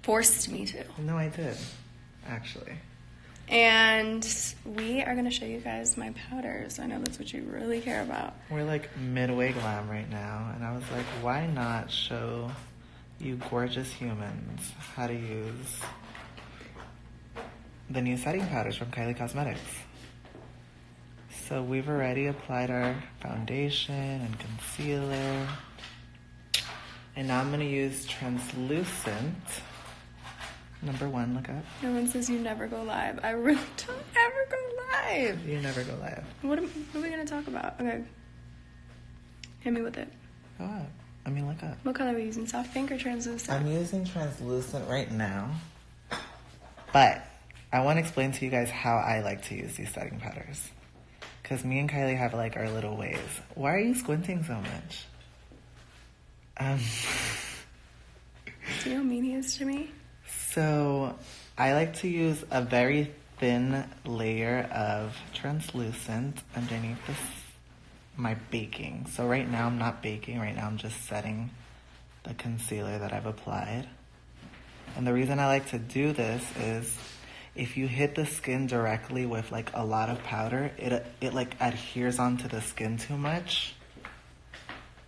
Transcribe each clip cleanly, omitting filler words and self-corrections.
forced me to. No, I did, actually. And we are going to show you guys my powders. I know that's what you really care about. We're like midway glam right now, and I was like, why not show you gorgeous humans how to use the new setting powders from Kylie Cosmetics. So we've already applied our foundation and concealer. And now I'm going to use translucent. Number 1, look up. No one says you never go live. I really don't ever go live. You never go live. What are we going to talk about? Okay. Hit me with it. Go up. I mean, look up. What color are we using? Soft pink or translucent? I'm using translucent right now. But I want to explain to you guys how I like to use these setting powders. Because me and Kylie have like our little ways. Why are you squinting so much? Do you know how mean he is to me? So I like to use a very thin layer of translucent underneath my baking. So right now I'm not baking. Right now I'm just setting the concealer that I've applied. And the reason I like to do this is if you hit the skin directly with like a lot of powder, it like adheres onto the skin too much.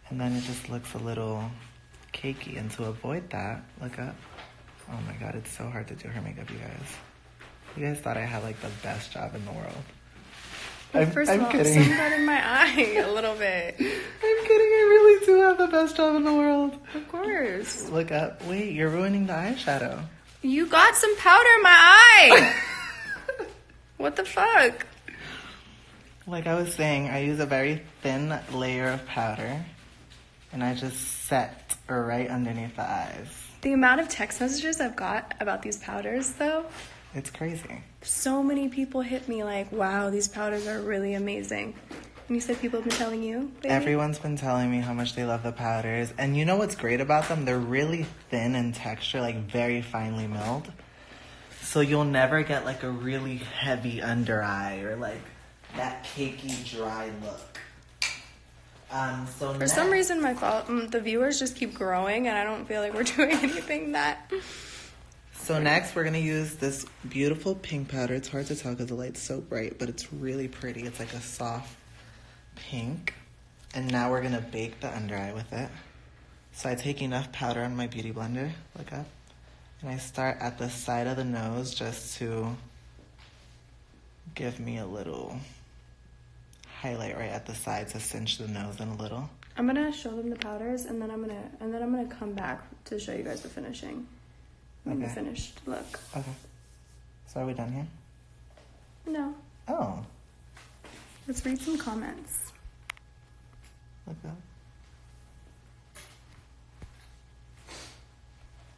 And then it just looks a little cakey. And to avoid that, look up. Oh my god, it's so hard to do her makeup, you guys. You guys thought I had like the best job in the world. First of all, kidding. some got in my eye a little bit. I'm kidding, I really do have the best job in the world. Of course. Look up. Wait, you're ruining the eyeshadow. You got some powder in my eye. What the fuck? Like I was saying, I use a very thin layer of powder. And I just set right underneath the eyes. The amount of text messages I've got about these powders, though. It's crazy. So many people hit me like, wow, these powders are really amazing. And you said people have been telling you? Baby? Everyone's been telling me how much they love the powders. And you know what's great about them? They're really thin in texture, like very finely milled. So you'll never get like a really heavy under eye or like that cakey, dry look. For some reason, the viewers just keep growing, and I don't feel like we're doing anything that... So next, we're going to use this beautiful pink powder. It's hard to tell because the light's so bright, but it's really pretty. It's like a soft pink. And now we're going to bake the under eye with it. So I take enough powder on my beauty blender, look up, and I start at the side of the nose just to give me a little highlight right at the side to cinch the nose in a little. I'm gonna show them the powders, and then I'm gonna come back to show you guys the finishing. The finished look. Okay. So are we done here? No. Oh. Let's read some comments. Look up.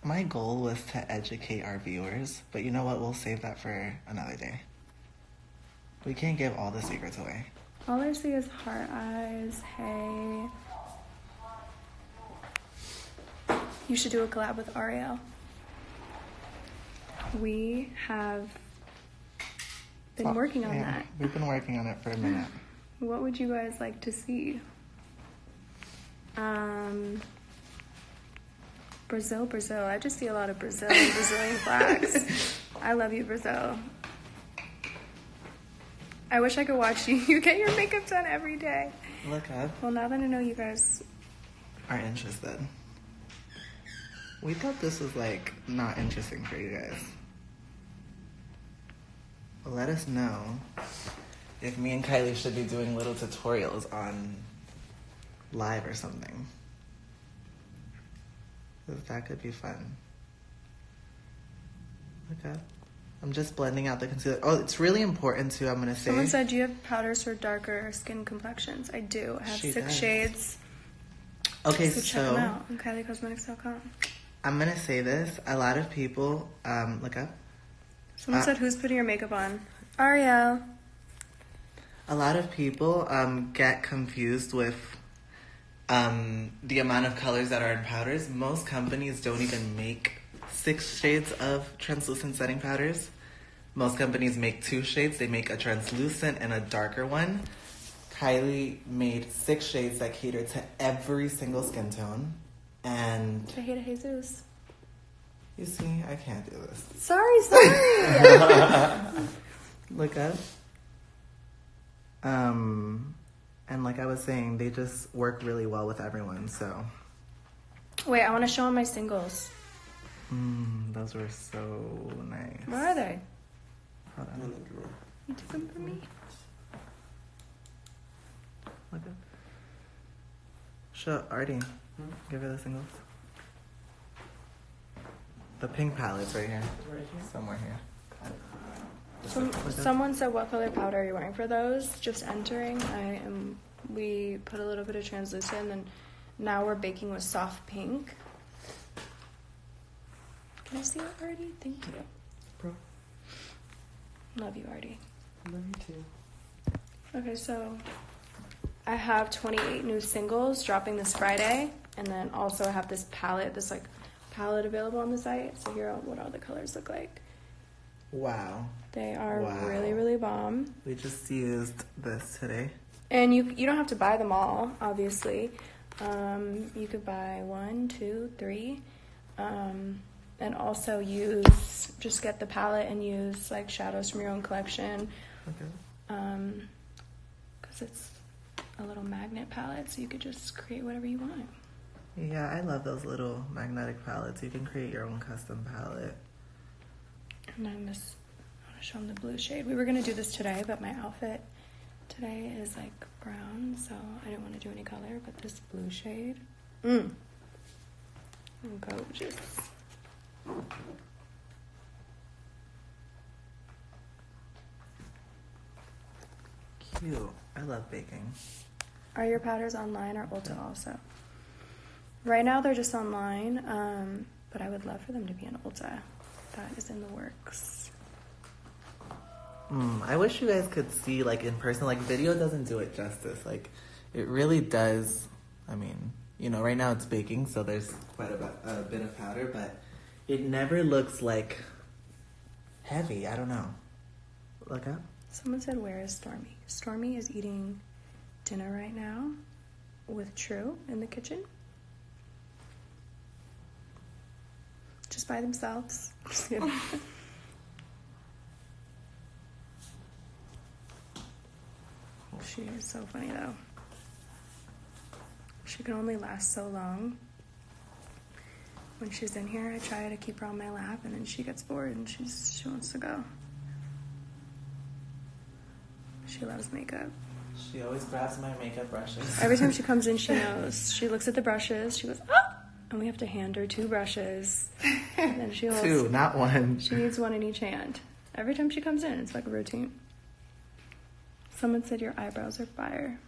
My goal was to educate our viewers, but you know what? We'll save that for another day. We can't give all the secrets away. All I see is heart eyes. Hey. You should do a collab with Ariel. We have been working on that. We've been working on it for a minute. What would you guys like to see? Brazil. I just see a lot of Brazil and Brazilian flags. I love you, Brazil. I wish I could watch you get your makeup done every day. Look up. Well, now that I know you guys are interested. We thought this was like not interesting for you guys. Well, let us know if me and Kylie should be doing little tutorials on live or something. Because that could be fun. Look up. I'm just blending out the concealer. Oh, it's really important too, I'm going to say. Someone said, do you have powders for darker skin complexions? I do. I have 6 shades. Okay, so check them out on KylieCosmetics.com. I'm going to say this. A lot of people, look up. Someone said, who's putting your makeup on? Ariel. A lot of people get confused with the amount of colors that are in powders. Most companies don't even make 6 shades of translucent setting powders. Most companies make 2 shades. They make a translucent and a darker one. Kylie made 6 shades that cater to every single skin tone. And Tejeda Jesus. You see, I can't do this. Sorry. Look up. And like I was saying, they just work really well with everyone, so. Wait, I want to show them my singles. Those were so nice. Where are they? Hold on. You took them for me? Look up. Show Artie. Give her the singles. The pink palette's right here. Right here? Somewhere here. Someone said, what color powder are you wearing for those? Just entering. We put a little bit of translucent, and then now we're baking with soft pink. Can I see it, Artie? Thank you. Bro. Love you, Artie. I love you too. Okay, so I have 28 new singles dropping this Friday, and then also I have this palette, palette available on the site. So here are what all the colors look like. Wow. They are Wow. really, really bomb. We just used this today. And you don't have to buy them all, obviously. You could buy 1, 2, 3. And also just get the palette and use like shadows from your own collection. Okay. Because it's a little magnet palette, so you could just create whatever you want. Yeah, I love those little magnetic palettes. You can create your own custom palette. And then I want to show them the blue shade. We were going to do this today, but my outfit today is like brown, so I didn't want to do any color, but this blue shade. Gorgeous. Cute. I love baking. Are your powders online or Ulta also? Right now they're just online, but I would love for them to be in Ulta. That is in the works. I wish you guys could see like in person. Like video doesn't do it justice. Like it really does. I mean, you know, right now it's baking, so there's quite a bit of powder, but it never looks like heavy. I don't know. Look up. Someone said, where is Stormi? Stormi is eating dinner right now with True in the kitchen. Just by themselves. Just kidding. She is so funny though. She can only last so long. When she's in here, I try to keep her on my lap, and then she gets bored and she wants to go. She loves makeup. She always grabs my makeup brushes. Every time she comes in, she knows. She looks at the brushes. She goes, oh! And we have to hand her 2 brushes. And then she holds, 2, not 1. She needs 1 in each hand. Every time she comes in, it's like a routine. Someone said your eyebrows are fire.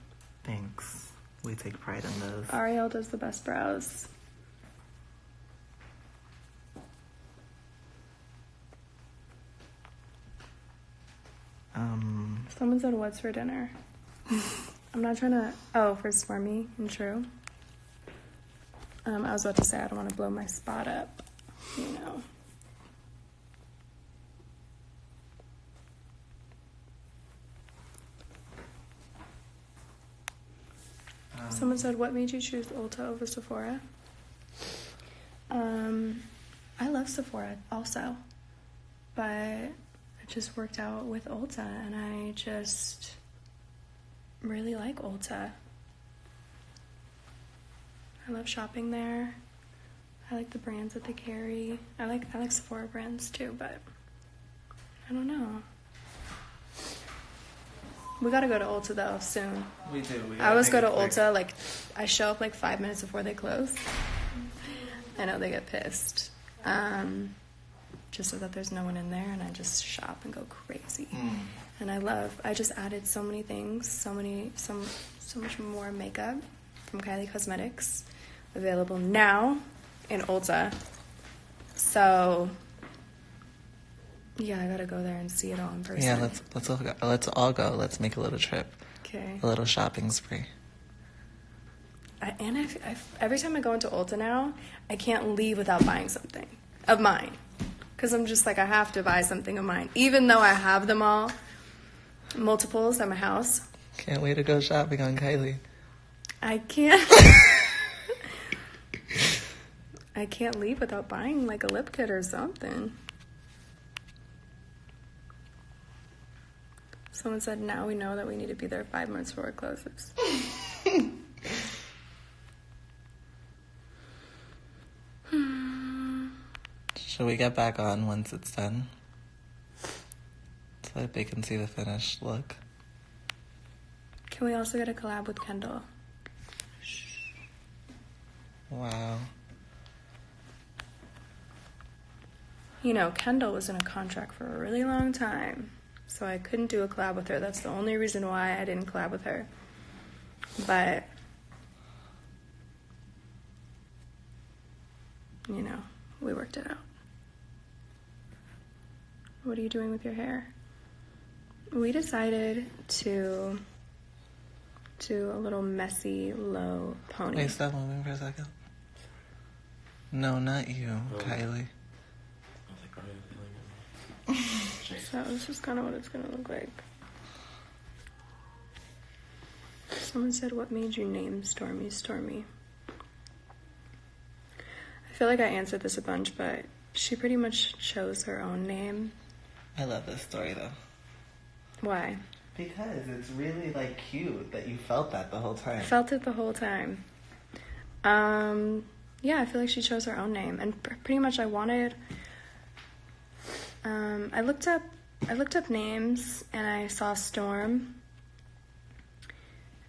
Thanks. We take pride in those. Ariel does the best brows. Someone said, what's for dinner? I'm not trying to... Oh, for Stormi and True. I was about to say I don't want to blow my spot up, you know. Someone said, what made you choose Ulta over Sephora? I love Sephora also, but it just worked out with Ulta, and I just really like Ulta. I love shopping there. I like the brands that they carry. I like Sephora brands too, but I don't know. We gotta go to Ulta though soon. We do. I always go to Ulta, like, I show up like 5 minutes before they close. I know they get pissed. Just so that there's no one in there, and I just shop and go crazy. And I just added so many things, so much more makeup from Kylie Cosmetics available now in Ulta. So yeah, I gotta go there and see it all in person. Yeah, let's all go. Let's make a little trip. Okay. A little shopping spree. Every time I go into Ulta now, I can't leave without buying something of mine. Because I'm just like, I have to buy something of mine. Even though I have them all, multiples at my house. Can't wait to go shopping on Kylie. I can't. I can't leave without buying like a lip kit or something. Someone said, now we know that we need to be there 5 months before it closes. Should we get back on once it's done? So that they can see the finished look. Can we also get a collab with Kendall? Wow. You know, Kendall was in a contract for a really long time, so I couldn't do a collab with her. That's the only reason why I didn't collab with her. But, you know, we worked it out. What are you doing with your hair? We decided to do a little messy, low pony. Wait, stop moving for a second. No, not you, Kylie. So this is kind of what it's going to look like. Someone said, what made you name Stormi Stormi? I feel like I answered this a bunch, but she pretty much chose her own name. I love this story, though. Why? Because it's really, like, cute that you felt that the whole time. I felt it the whole time. Yeah, I feel like she chose her own name. And pretty much I wanted... I looked up names, and I saw Storm.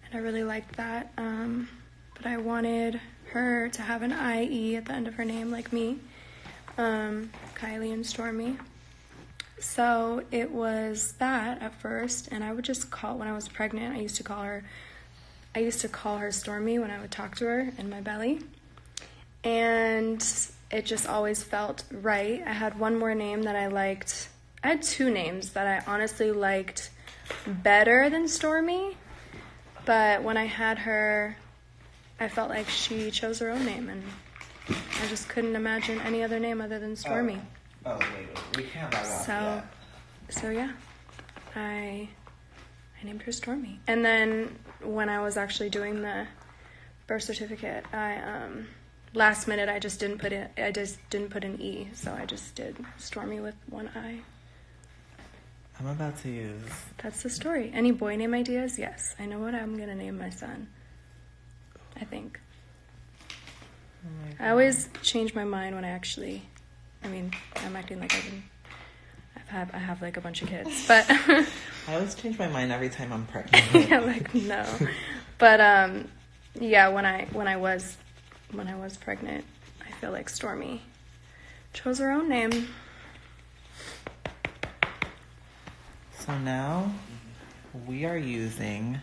And I really liked that. But I wanted her to have an IE at the end of her name, like me. Kylie and Stormi. So it was that at first, and I would just call, when I was pregnant, I used to call her Stormi when I would talk to her in my belly. And it just always felt right. I had one more name that I liked. I had two names that I honestly liked better than Stormi, but when I had her, I felt like she chose her own name, and I just couldn't imagine any other name other than Stormi. Oh, wait, we can't back off yet. So yeah, I named her Stormi. And then when I was actually doing the birth certificate, last minute I just didn't put an E, so I just did Stormi with one I. I'm about to use... That's the story. Any boy name ideas? Yes. I know what I'm gonna name my son. I think. Oh my God. I always change my mind when I'm acting like I have like a bunch of kids, but I always change my mind every time I'm pregnant. yeah, like no, but yeah, when I was pregnant, I feel like Stormi chose her own name. So now we are using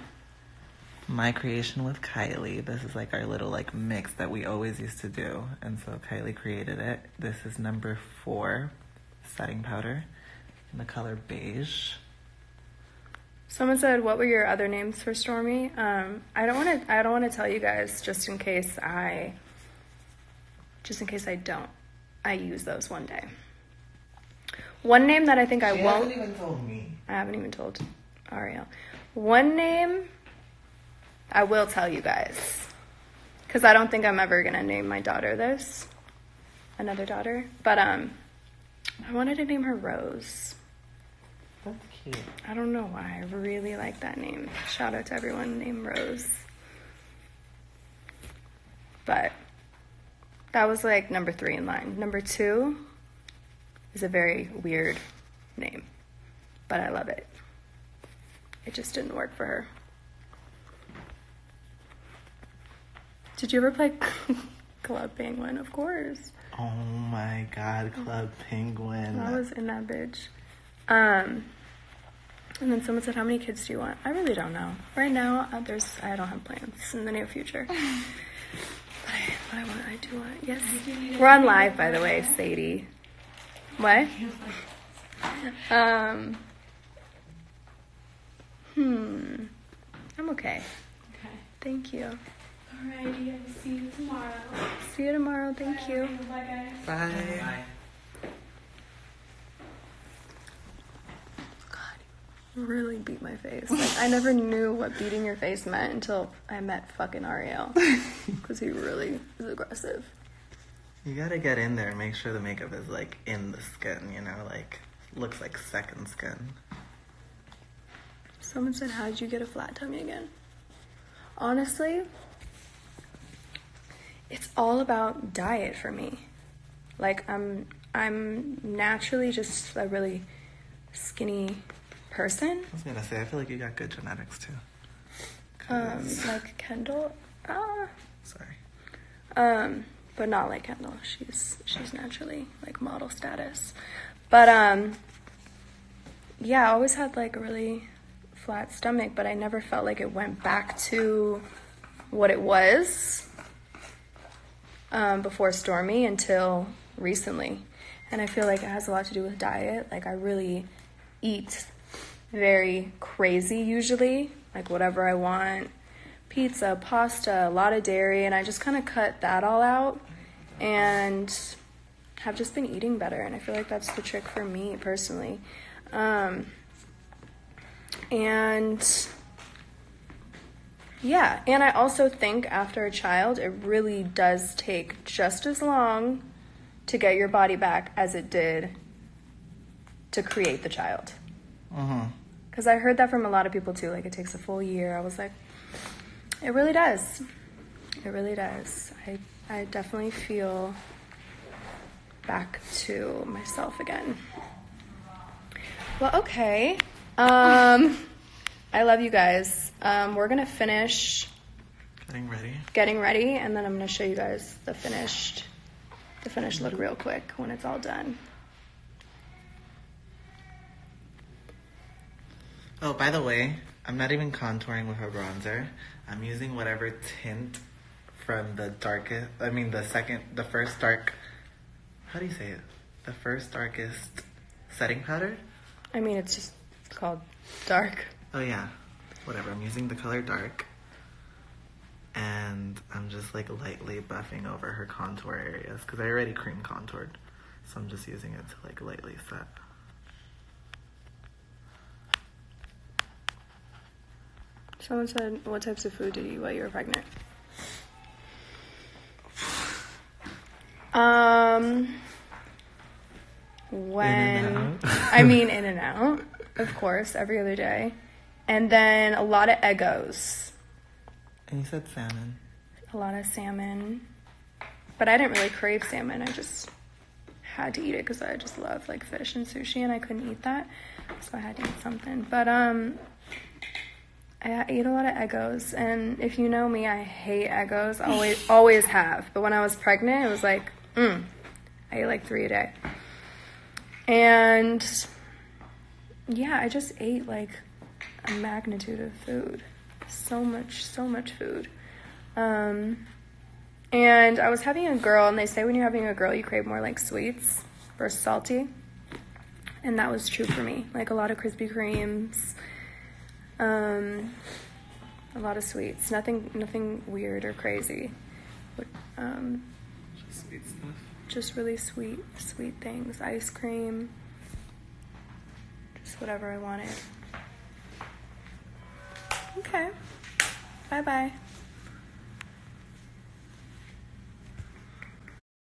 my creation with Kylie. This is like our little like mix that we always used to do, and so Kylie created it. This is number 4 setting powder in the color beige. Someone said, "What were your other names for Stormi?" I don't want to tell you guys just in case I don't. I use those one day. One name that I think I won't. She hasn't even told me. I haven't even told Ariel. One name I will tell you guys, because I don't think I'm ever gonna name my daughter this, another daughter. But I wanted to name her Rose. That's cute. I don't know why. I really like that name. Shout out to everyone named Rose. But that was like number 3 in line. Number 2 is a very weird name, but I love it. It just didn't work for her. Did you ever play Club Penguin? Of course. Oh my God, Club Penguin. I was in that bitch. And then someone said, how many kids do you want? I really don't know. Right now, I don't have plans in the near future. But I do want, yes. We're on live, by the way, Sadie. What? I'm okay. Okay. Thank you. Alrighty, I will see you tomorrow. See you tomorrow. Thank you. Bye, guys. Bye. Really beat my face. Like, I never knew what beating your face meant until I met fucking Ariel. Because he really is aggressive. You gotta get in there and make sure the makeup is like in the skin, you know, like looks like second skin. Someone said, how did you get a flat tummy again? Honestly, it's all about diet for me. Like I'm naturally just a really skinny person. I was gonna say, I feel like you got good genetics too. Like Kendall. Sorry. But not like Kendall. She's naturally like model status. But yeah, I always had like a really flat stomach, but I never felt like it went back to what it was before Stormi until recently. And I feel like it has a lot to do with diet. Like I really eat very crazy usually, like whatever I want. Pizza, pasta, a lot of dairy, and I just kind of cut that all out and have just been eating better, and I feel like that's the trick for me personally. And yeah, and I also think after a child, it really does take just as long to get your body back as it did to create the child. Because I heard that from a lot of people too, like it takes a full year. I was like, it really does. It really does. I definitely feel back to myself again. Well, okay. I love you guys. We're gonna finish getting ready, and then I'm gonna show you guys the finished look real quick when it's all done. Oh, by the way, I'm not even contouring with a bronzer. I'm using whatever tint from the first dark, how do you say it? The first darkest setting powder? I mean, it's just called dark. Oh yeah, whatever. I'm using the color dark. And I'm just like lightly buffing over her contour areas because I already cream contoured. So I'm just using it to like lightly set. Someone said, what types of food did you eat while you were pregnant? In and out, of course, every other day. And then a lot of Eggos. And you said salmon. A lot of salmon. But I didn't really crave salmon. I just had to eat it because I just love like fish and sushi, and I couldn't eat that. So I had to eat something. But I ate a lot of Eggos, and if you know me, I hate Eggos. Always have. But when I was pregnant, it was like, I ate like 3 a day. And yeah, I just ate like a magnitude of food. So much food. And I was having a girl, and they say when you're having a girl, you crave more like sweets versus salty. And that was true for me. Like a lot of Krispy Kremes. A lot of sweets. Nothing weird or crazy. But, just sweet stuff. Just really sweet things. Ice cream. Just whatever I wanted. Okay. Bye-bye.